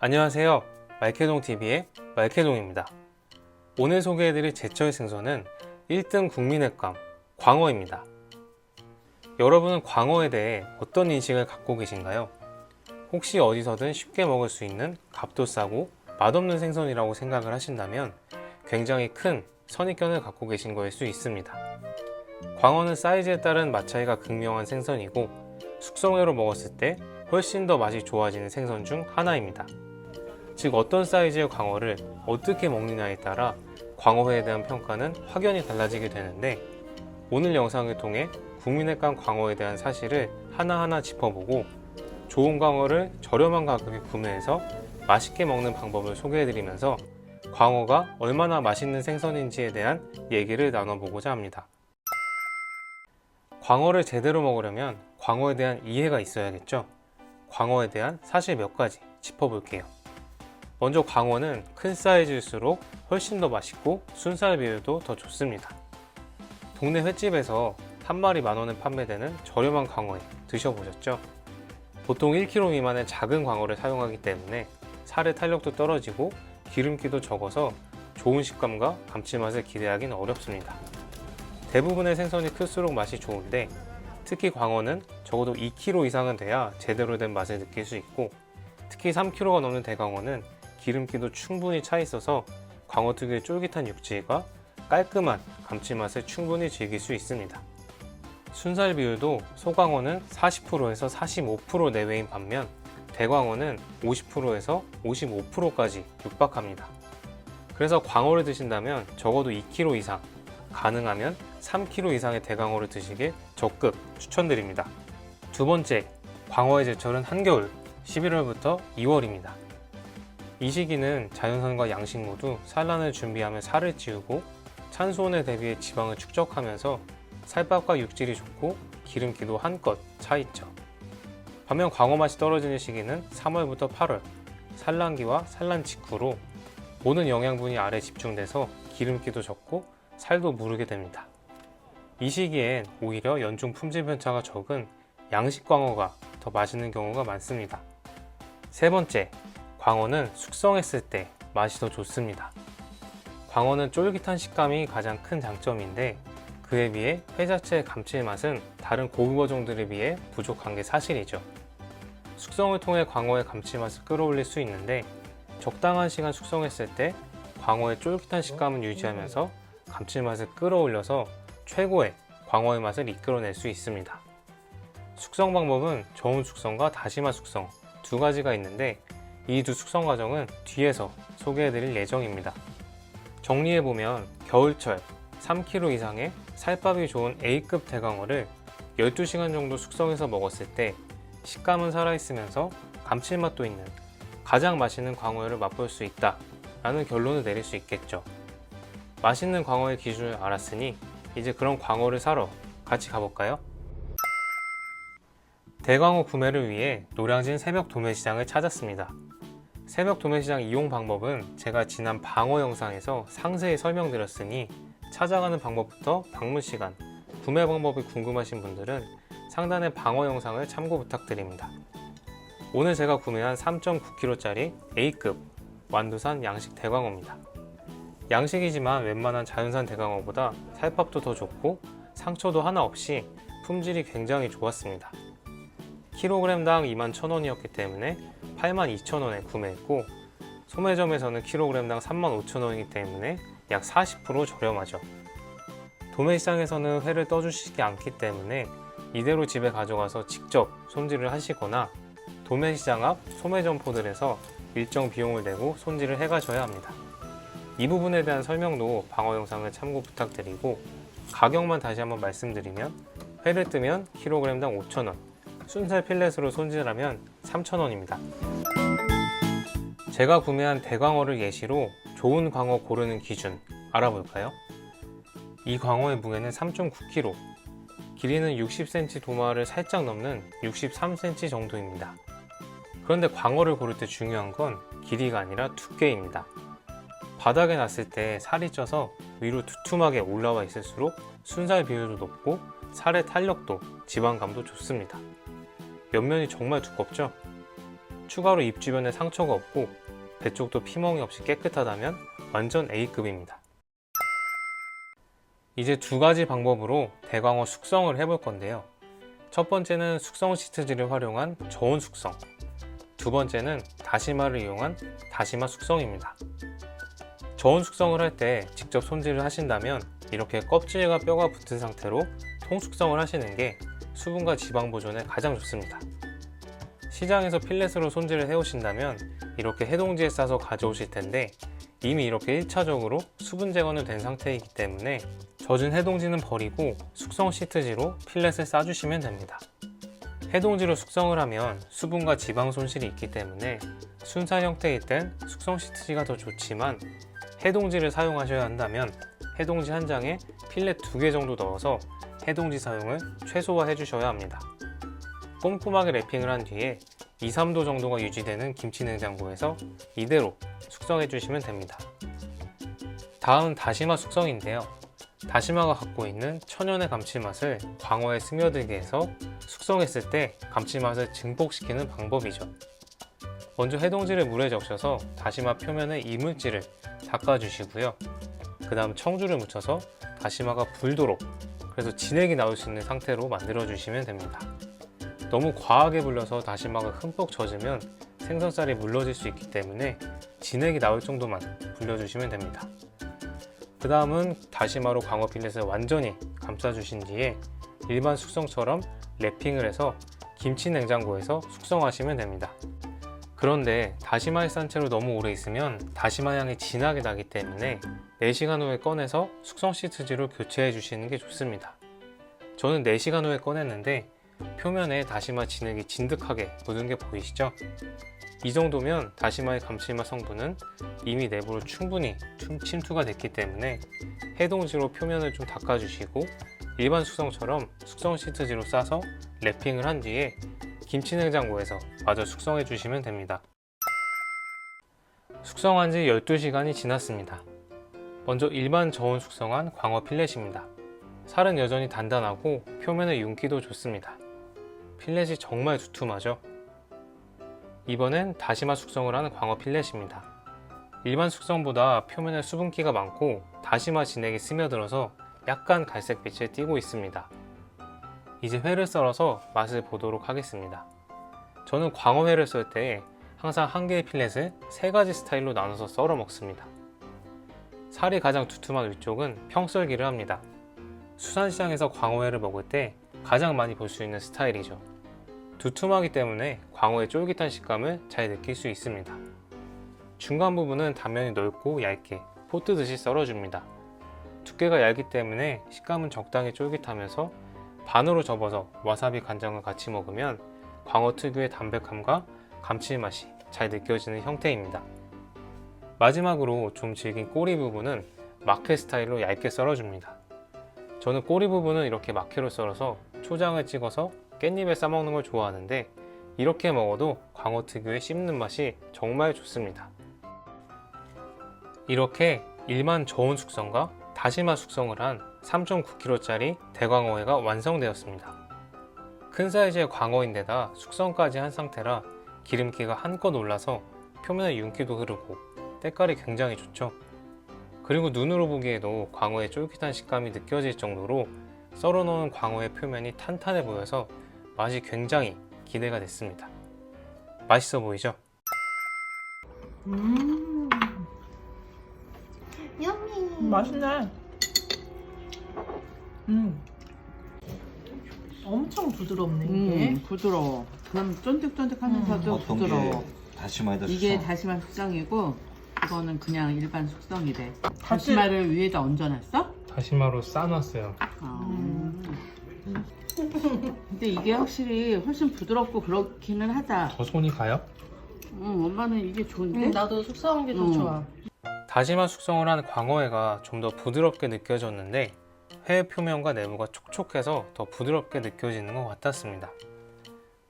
안녕하세요. 말케동TV의 말케동입니다. 오늘 소개해드릴 제철 생선은 1등 국민의감 광어입니다. 여러분은 광어에 대해 어떤 인식을 갖고 계신가요? 혹시 어디서든 쉽게 먹을 수 있는 값도 싸고 맛없는 생선이라고 생각을 하신다면 굉장히 큰 선입견을 갖고 계신 거일 수 있습니다. 광어는 사이즈에 따른 맛 차이가 극명한 생선이고 숙성회로 먹었을 때 훨씬 더 맛이 좋아지는 생선 중 하나입니다. 즉 어떤 사이즈의 광어를 어떻게 먹느냐에 따라 광어회에 대한 평가는 확연히 달라지게 되는데, 오늘 영상을 통해 국민의감 광어에 대한 사실을 하나하나 짚어보고 좋은 광어를 저렴한 가격에 구매해서 맛있게 먹는 방법을 소개해드리면서 광어가 얼마나 맛있는 생선인지에 대한 얘기를 나눠보고자 합니다. 광어를 제대로 먹으려면 광어에 대한 이해가 있어야겠죠. 광어에 대한 사실 몇 가지 짚어볼게요. 먼저 광어는 큰 사이즈일수록 훨씬 더 맛있고 순살 비율도 더 좋습니다. 동네 횟집에서 한 마리 10,000원에 판매되는 저렴한 광어회 드셔보셨죠? 보통 1kg 미만의 작은 광어를 사용하기 때문에 살의 탄력도 떨어지고 기름기도 적어서 좋은 식감과 감칠맛을 기대하기는 어렵습니다. 대부분의 생선이 클수록 맛이 좋은데 특히 광어는 적어도 2kg 이상은 돼야 제대로 된 맛을 느낄 수 있고, 특히 3kg가 넘는 대광어는 기름기도 충분히 차 있어서 광어 특유의 쫄깃한 육질과 깔끔한 감칠맛을 충분히 즐길 수 있습니다. 순살 비율도 소광어는 40%에서 45% 내외인 반면 대광어는 50%에서 55%까지 육박합니다. 그래서 광어를 드신다면 적어도 2kg 이상, 가능하면 3kg 이상의 대광어를 드시길 적극 추천드립니다. 두 번째, 광어의 제철은 한겨울 11월부터 2월입니다. 이 시기는 자연산과 양식 모두 산란을 준비하며 살을 찌우고 찬수온에 대비해 지방을 축적하면서 살밥과 육질이 좋고 기름기도 한껏 차있죠. 반면 광어 맛이 떨어지는 시기는 3월부터 8월, 산란기와 산란 직후로 모든 영양분이 알에 집중돼서 기름기도 적고 살도 무르게 됩니다. 이 시기엔 오히려 연중 품질 편차가 적은 양식 광어가 더 맛있는 경우가 많습니다. 세 번째, 광어는 숙성했을 때 맛이 더 좋습니다. 광어는 쫄깃한 식감이 가장 큰 장점인데 그에 비해 회 자체의 감칠맛은 다른 고급어종들에 비해 부족한 게 사실이죠. 숙성을 통해 광어의 감칠맛을 끌어올릴 수 있는데 적당한 시간 숙성했을 때 광어의 쫄깃한 식감을 유지하면서 감칠맛을 끌어올려서 최고의 광어의 맛을 이끌어낼 수 있습니다. 숙성 방법은 저온 숙성과 다시마 숙성 두 가지가 있는데 이 두 숙성 과정은 뒤에서 소개해드릴 예정입니다. 정리해보면 겨울철 3kg 이상의 살밥이 좋은 A급 대광어를 12시간 정도 숙성해서 먹었을 때 식감은 살아있으면서 감칠맛도 있는 가장 맛있는 광어회를 맛볼 수 있다 라는 결론을 내릴 수 있겠죠. 맛있는 광어의 기준을 알았으니 이제 그런 광어를 사러 같이 가볼까요? 대광어 구매를 위해 노량진 새벽 도매시장을 찾았습니다. 새벽 도매시장 이용 방법은 제가 지난 방어 영상에서 상세히 설명드렸으니 찾아가는 방법부터 방문 시간, 구매 방법이 궁금하신 분들은 상단의 방어 영상을 참고 부탁드립니다. 오늘 제가 구매한 3.9kg짜리 A급 완두산 양식 대광어입니다. 양식이지만 웬만한 자연산 대광어보다 살밥도 더 좋고 상처도 하나 없이 품질이 굉장히 좋았습니다. 킬로그램당 21,000원이었기 때문에 82,000원에 구매했고, 소매점에서는 킬로그램당 35,000원이기 때문에 약 40% 저렴하죠. 도매시장에서는 회를 떠주시지 않기 때문에 이대로 집에 가져가서 직접 손질을 하시거나 도매시장 앞 소매점포들에서 일정 비용을 내고 손질을 해가셔야 합니다. 이 부분에 대한 설명도 방어 영상을 참고 부탁드리고, 가격만 다시 한번 말씀드리면 회를 뜨면 킬로그램당 5,000원, 순살 필렛으로 손질하면 3,000원입니다. 제가 구매한 대광어를 예시로 좋은 광어 고르는 기준 알아볼까요? 이 광어의 무게는 3.9kg, 길이는 60cm 도마를 살짝 넘는 63cm 정도입니다. 그런데 광어를 고를 때 중요한 건 길이가 아니라 두께입니다. 바닥에 놨을 때 살이 쪄서 위로 두툼하게 올라와 있을수록 순살 비율도 높고 살의 탄력도 지방감도 좋습니다. 옆면이 정말 두껍죠? 추가로 입 주변에 상처가 없고 배 쪽도 피멍이 없이 깨끗하다면 완전 A급입니다. 이제 두 가지 방법으로 대광어 숙성을 해볼 건데요. 첫 번째는 숙성 시트지를 활용한 저온 숙성, 두 번째는 다시마를 이용한 다시마 숙성입니다. 저온 숙성을 할 때 직접 손질을 하신다면 이렇게 껍질과 뼈가 붙은 상태로 통숙성을 하시는 게 수분과 지방 보존에 가장 좋습니다. 시장에서 필렛으로 손질을 해오신다면 이렇게 해동지에 싸서 가져오실 텐데 이미 이렇게 1차적으로 수분 제거는 된 상태이기 때문에 젖은 해동지는 버리고 숙성 시트지로 필렛을 싸주시면 됩니다. 해동지로 숙성을 하면 수분과 지방 손실이 있기 때문에 순살 형태일 땐 숙성 시트지가 더 좋지만 해동지를 사용하셔야 한다면 해동지 한 장에 필렛 2개 정도 넣어서 해동지 사용을 최소화해 주셔야 합니다. 꼼꼼하게 랩핑을 한 뒤에 2, 3도 정도가 유지되는 김치 냉장고에서 이대로 숙성해 주시면 됩니다. 다음은 다시마 숙성인데요. 다시마가 갖고 있는 천연의 감칠맛을 광어에 스며들게 해서 숙성했을 때 감칠맛을 증폭시키는 방법이죠. 먼저 해동지를 물에 적셔서 다시마 표면의 이물질을 닦아주시고요. 그 다음 청주를 묻혀서 다시마가 불도록, 그래서 진액이 나올 수 있는 상태로 만들어 주시면 됩니다. 너무 과하게 불려서 다시마가 흠뻑 젖으면 생선살이 물러질 수 있기 때문에 진액이 나올 정도만 불려주시면 됩니다. 그 다음은 다시마로 광어 필렛을 완전히 감싸주신 뒤에 일반 숙성처럼 랩핑을 해서 김치 냉장고에서 숙성하시면 됩니다. 그런데 다시마에 싼 채로 너무 오래 있으면 다시마 향이 진하게 나기 때문에 4시간 후에 꺼내서 숙성 시트지로 교체해 주시는 게 좋습니다. 저는 4시간 후에 꺼냈는데 표면에 다시마 진액이 진득하게 묻은 게 보이시죠? 이 정도면 다시마의 감칠맛 성분은 이미 내부로 충분히 침투가 됐기 때문에 해동지로 표면을 좀 닦아주시고 일반 숙성처럼 숙성 시트지로 싸서 랩핑을 한 뒤에 김치 냉장고에서 마저 숙성해 주시면 됩니다. 숙성한 지 12시간이 지났습니다. 먼저 일반 저온 숙성한 광어 필렛입니다. 살은 여전히 단단하고 표면의 윤기도 좋습니다. 필렛이 정말 두툼하죠? 이번엔 다시마 숙성을 하는 광어 필렛입니다. 일반 숙성보다 표면에 수분기가 많고 다시마 진액이 스며들어서 약간 갈색빛을 띠고 있습니다. 이제 회를 썰어서 맛을 보도록 하겠습니다. 저는 광어회를 썰 때 항상 한 개의 필렛을 3가지 스타일로 나눠서 썰어 먹습니다. 살이 가장 두툼한 위쪽은 평썰기를 합니다. 수산시장에서 광어회를 먹을 때 가장 많이 볼 수 있는 스타일이죠. 두툼하기 때문에 광어의 쫄깃한 식감을 잘 느낄 수 있습니다. 중간 부분은 단면이 넓고 얇게 포뜨듯이 썰어줍니다. 두께가 얇기 때문에 식감은 적당히 쫄깃하면서 반으로 접어서 와사비 간장과 같이 먹으면 광어 특유의 담백함과 감칠맛이 잘 느껴지는 형태입니다. 마지막으로 좀 질긴 꼬리 부분은 마케 스타일로 얇게 썰어줍니다. 저는 꼬리 부분은 이렇게 마케로 썰어서 초장을 찍어서 깻잎에 싸먹는 걸 좋아하는데 이렇게 먹어도 광어 특유의 씹는 맛이 정말 좋습니다. 이렇게 일반 저온 숙성과 다시마 숙성을 한 3.9kg짜리 대광어회가 완성되었습니다. 큰 사이즈의 광어인데다 숙성까지 한 상태라 기름기가 한껏 올라서 표면에 윤기도 흐르고 때깔이 굉장히 좋죠. 그리고 눈으로 보기에도 광어의 쫄깃한 식감이 느껴질 정도로 썰어놓은 광어의 표면이 탄탄해 보여서 맛이 굉장히 기대가 됐습니다. 맛있어 보이죠? 여미. 맛있네. 엄청 부드럽네 이게. 부드러워. 그럼 쫀득쫀득하면서도 어떤 부드러워. 게 다시마에다 이게 숙성? 다시마 숙성이고 이거는 그냥 일반 숙성이래. 다시마를 위에다 얹어놨어? 다시마로 싸놨어요. 근데 이게 확실히 훨씬 부드럽고 그렇기는 하다. 더 손이 가요? 엄마는 이게 좋은데? 나도 숙성한 게 더 좋아. 다시마 숙성을 한 광어회가 좀 더 부드럽게 느껴졌는데 회 표면과 내부가 촉촉해서 더 부드럽게 느껴지는 것 같았습니다.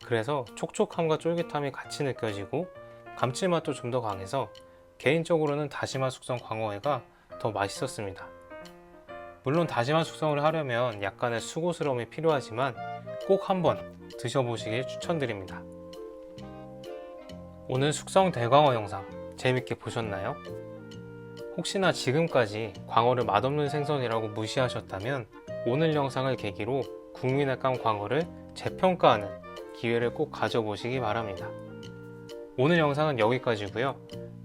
그래서 촉촉함과 쫄깃함이 같이 느껴지고 감칠맛도 좀 더 강해서 개인적으로는 다시마 숙성 광어회가 더 맛있었습니다. 물론 다시마 숙성을 하려면 약간의 수고스러움이 필요하지만 꼭 한번 드셔보시길 추천드립니다. 오늘 숙성 대광어 영상 재밌게 보셨나요? 혹시나 지금까지 광어를 맛없는 생선이라고 무시하셨다면 오늘 영상을 계기로 국민의감 광어를 재평가하는 기회를 꼭 가져보시기 바랍니다. 오늘 영상은 여기까지고요.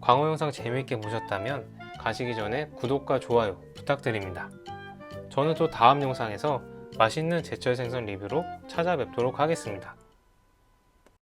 광어 영상 재밌게 보셨다면 가시기 전에 구독과 좋아요 부탁드립니다. 저는 또 다음 영상에서 맛있는 제철 생선 리뷰로 찾아뵙도록 하겠습니다.